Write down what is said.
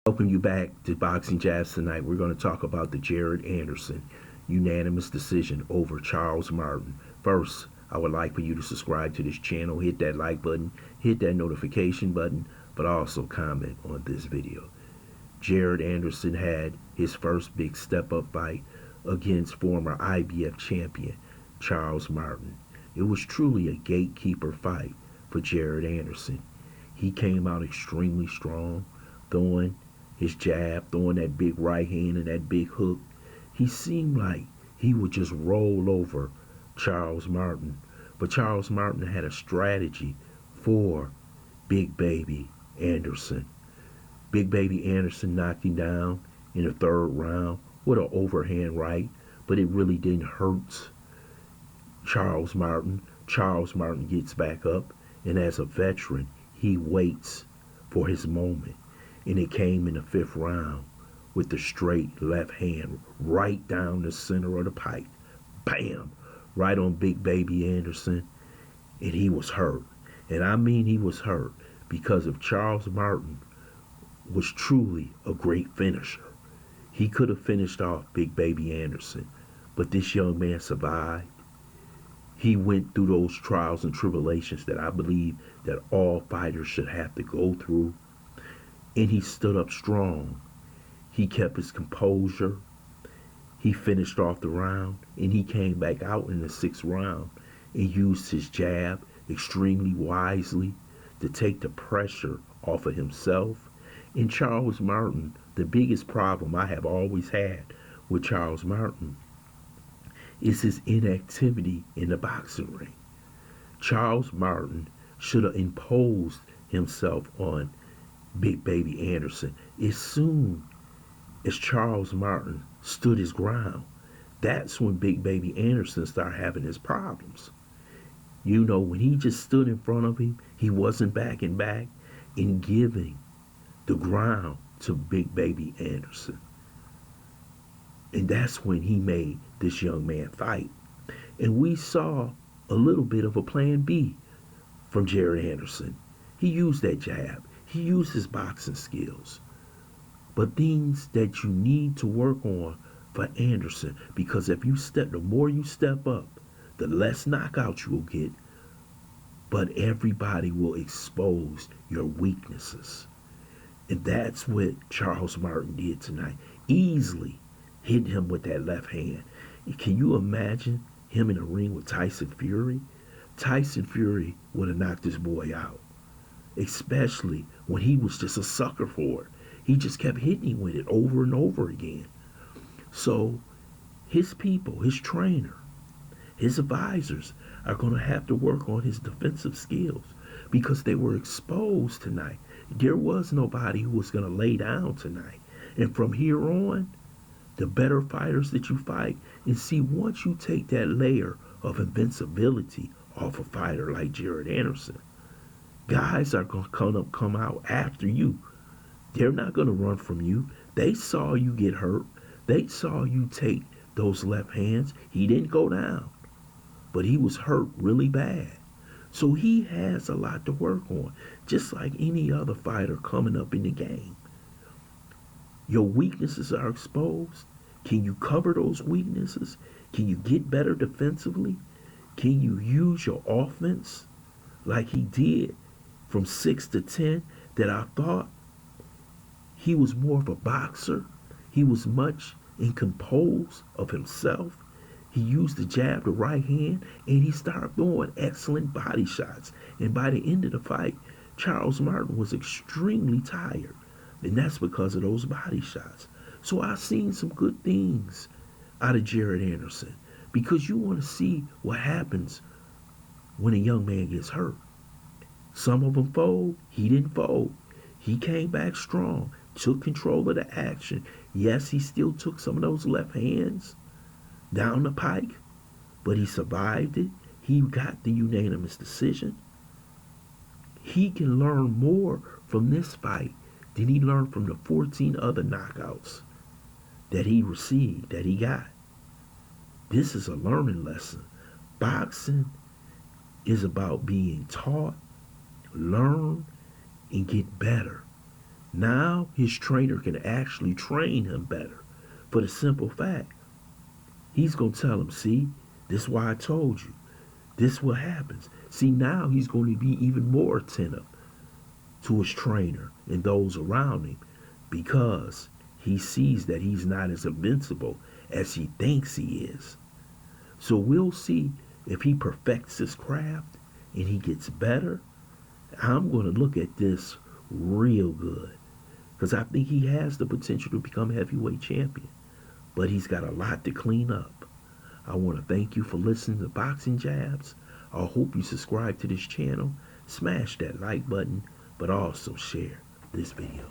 Welcome you back to Boxing Jabs. Tonight we're going to talk about the Jared Anderson unanimous decision over Charles Martin. First, I would like for you to subscribe to this channel, hit that like button, hit that notification button, but also comment on this video. Jared Anderson had his first big step-up fight against former IBF champion Charles Martin. It was truly a gatekeeper fight for Jared Anderson. He came out extremely strong, throwing his jab, throwing that big right hand and that big hook. He seemed like he would just roll over Charles Martin. But Charles Martin had a strategy for Big Baby Anderson. Big Baby Anderson knocked him down in the third round with an overhand right, but it really didn't hurt Charles Martin. Charles Martin gets back up, and as a veteran, he waits for his moment. And it came in the fifth round with the straight left hand right down the center of the pipe. Bam! Right on Big Baby Anderson. And he was hurt. And I mean he was hurt because if Charles Martin was truly a great finisher, he could have finished off Big Baby Anderson. But this young man survived. He went through those trials and tribulations that I believe that all fighters should have to go through. And he stood up strong. He kept his composure. He finished off the round, and he came back out in the sixth round and used his jab extremely wisely to take the pressure off of himself. And Charles Martin, the biggest problem I have always had with Charles Martin is his inactivity in the boxing ring. Charles Martin should have imposed himself on Big Baby Anderson. As soon as Charles Martin stood his ground, that's when Big Baby Anderson started having his problems. You know, when he just stood in front of him, he wasn't backing back and giving the ground to Big Baby Anderson. And that's when he made this young man fight. And we saw a little bit of a plan B from Jared Anderson. He used that jab. He used his boxing skills. But things that you need to work on for Anderson, because if you step, the more you step up, the less knockouts you will get, but everybody will expose your weaknesses. And that's what Charles Martin did tonight. Easily hit him with that left hand. Can you imagine him in a ring with Tyson Fury? Tyson Fury would have knocked this boy out, especially when he was just a sucker for it. He just kept hitting him with it over and over again. So his people, his trainer, his advisors are going to have to work on his defensive skills because they were exposed tonight. There was nobody who was going to lay down tonight. And from here on, the better fighters that you fight, and see, once you take that layer of invincibility off a fighter like Jared Anderson, guys are going to come out after you. They're not going to run from you. They saw you get hurt. They saw you take those left hands. He didn't go down, but he was hurt really bad. So he has a lot to work on, just like any other fighter coming up in the game. Your weaknesses are exposed. Can you cover those weaknesses? Can you get better defensively? Can you use your offense like he did from 6 to 10? That I thought he was more of a boxer. He was much in compose of himself. He used the jab, the right hand, and he started throwing excellent body shots. And by the end of the fight, Charles Martin was extremely tired. And that's because of those body shots. So I've seen some good things out of Jared Anderson, because you want to see what happens when a young man gets hurt. Some of them fold. He didn't fold. He came back strong, took control of the action. Yes, he still took some of those left hands down the pike, but he survived it. He got the unanimous decision. He can learn more from this fight than he learned from the 14 other knockouts that he received, that he got. This is a learning lesson. Boxing is about being taught, learn, and get better. Now his trainer can actually train him better for the simple fact he's going to tell him, see, this is why I told you. This is what happens. See, now he's going to be even more attentive to his trainer and those around him because he sees that he's not as invincible as he thinks he is. So we'll see if he perfects his craft and he gets better. I'm going to look at this real good because I think he has the potential to become heavyweight champion, but he's got a lot to clean up. I want to thank you for listening to Boxing Jabs. I hope you subscribe to this channel, smash that like button, but also share this video.